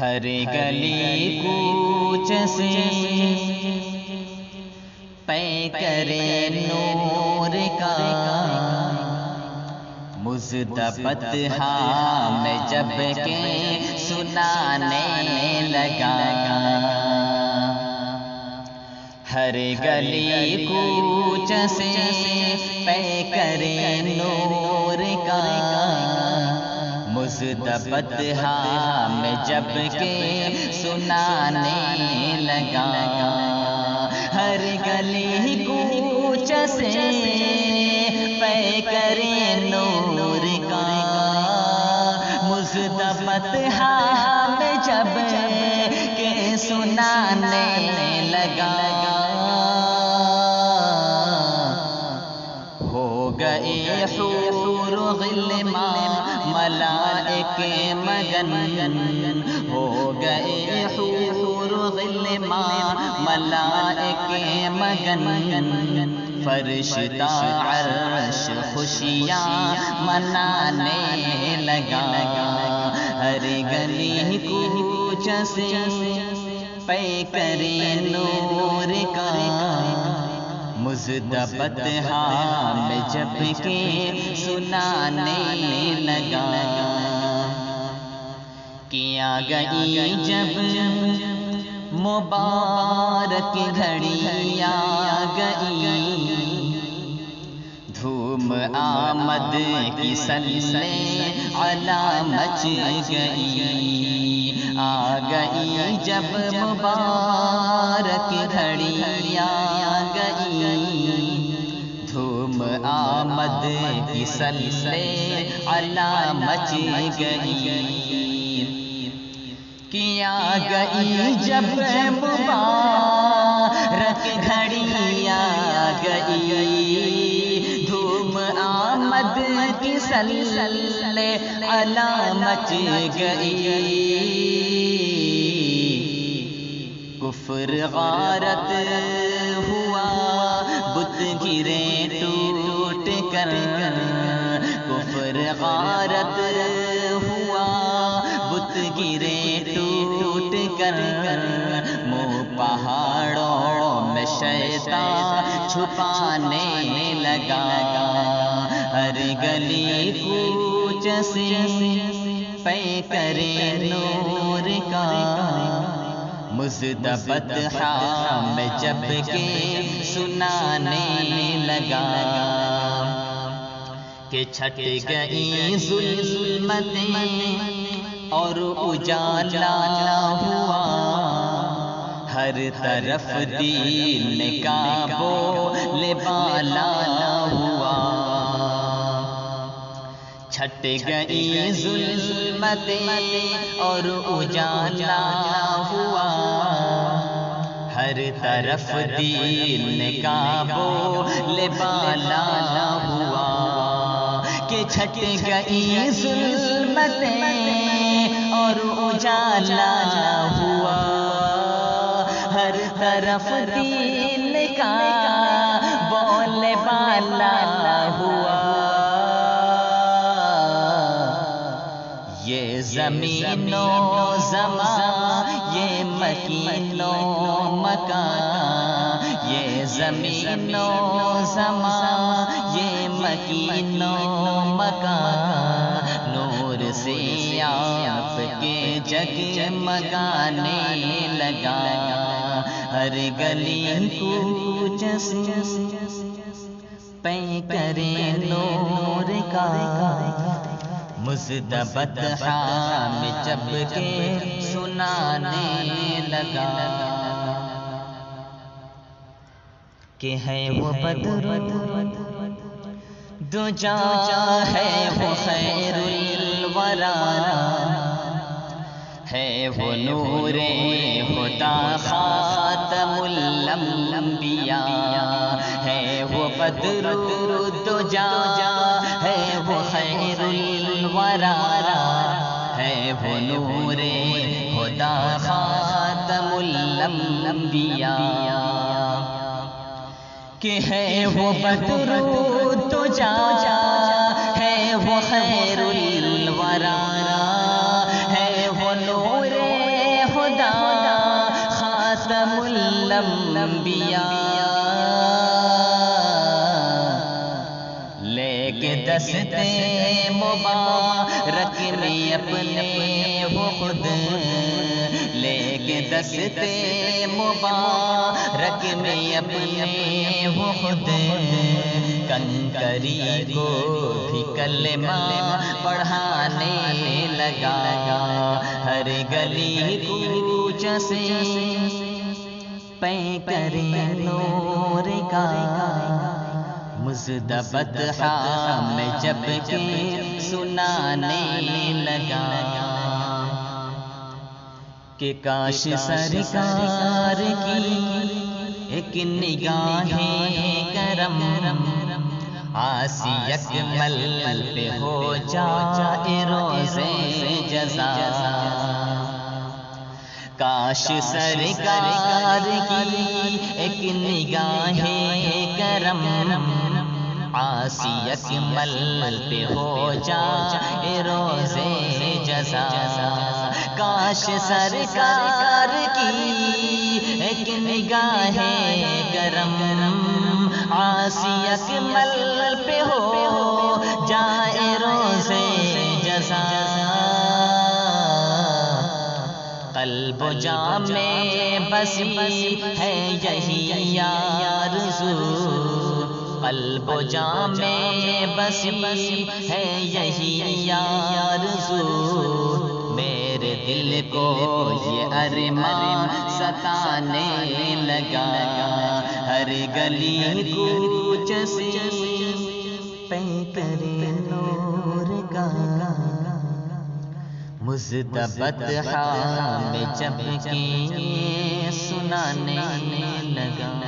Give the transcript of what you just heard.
ہر گلی کوچ سے پیکرے نور کا مصطفیٰ میں جب کہ سنانے لگا، ہر گلی کوچ سے پیکرے نور کا مصطفیٰ میں جب کہ سنانے لگا، ہر گلی کوچ سے پیکرے نور کا مصطفیٰ میں جب کہ سنانے لگا، ہو گئے حور غلمان ملائک مگن، ہو گئے حور غلمان ملائک مگن، فرشتہ عرش خوشیاں منانے لگا، ہر گلی کوچ سے پیکرے نور کا مصطفیٰ میں جب کہ سنانے لگا، کیا گئی جب مبارک گھڑی آ گئی، دھوم آمد کی صلی علی مچ گئی، آ گئی جب مبارک گھڑی آ گئی، دھوم آمد کی صلی علی مچ گئی، کیا گئی جب مبارک گھڑی آ گئی، دھوم آمد کی صلی علی مچ گئی، کفر غارت ہوا بت گرے ٹوٹ کر، کفر غارت ہوا بت گرے ٹوٹ کر، منہ پہاڑوں میں شیطان چھپانے لگا، ہر گلی کوچ سے پیکرے نور کا مصطفیٰ میں جب کہ سنانے لگا، کہ چھٹ گئی ظلمتیں اور اجالا ہوا، ہر طرف دین کا بول بالا ہوا، چھٹ گئی ظلمتیں اور اجالا ہوا، ہر طرف دین کا بول بالا ہوا، کہ چھٹ گئی ظلمتیں اور اجالا ہوا، ہر طرف دین کا بول بالا ہوا، یہ زمین و زمان یہ مکین و مکان، یہ زمین و زمان یہ مکین و مکان، نور سے آپ کے جگمگانے لگا، ہر گلی کوچ سے پیکرے نور کا مصطفیٰ میں جب کہ سنانے لگا، کہ ہے وہ بدر دجا ہے وہ خیر الورا، ہے وہ نور خدا خاتم الانبیاء، ہے وہ بدر دجا ہے وہ خیر الورا، ہے وہ نور خدا خاتم الانبیاء، کہ ہے وہ بدر دجا ہے وہ خیر الورا، ہے وہ نور الانبیاء لے کے دستے مبارک میں اپنے وہ خود لے کے دستے مبارک میں اپنے وہ خود کنکری کو بھی کلمہ پڑھانے لگا ہر گلی کوچہ سے پیکرِ نور کا مزدبت میں جب کے سنانے لگا کہ کاش سرکار کی ایک نگاہ کرم آسی اکمل پہ ہو جائے روزے جزا کاش سرکار کی ایک نگاہ کرم آسی اکمل پہ ہو جائے روزے جزا کاش سرکار کی ایک نگاہ کرم آسی اکمل پہ ہو جائے روزے جزا قلب و جاں میں بسی ہے یہی آرزو قلب و جاں میں بسی ہے یہی آرزو میرے دل کو یہ ارمان ستانے لگا ہر گلی کوچہ سے پیکرِ نور کا مزدبت میں جب کے سنانے لگا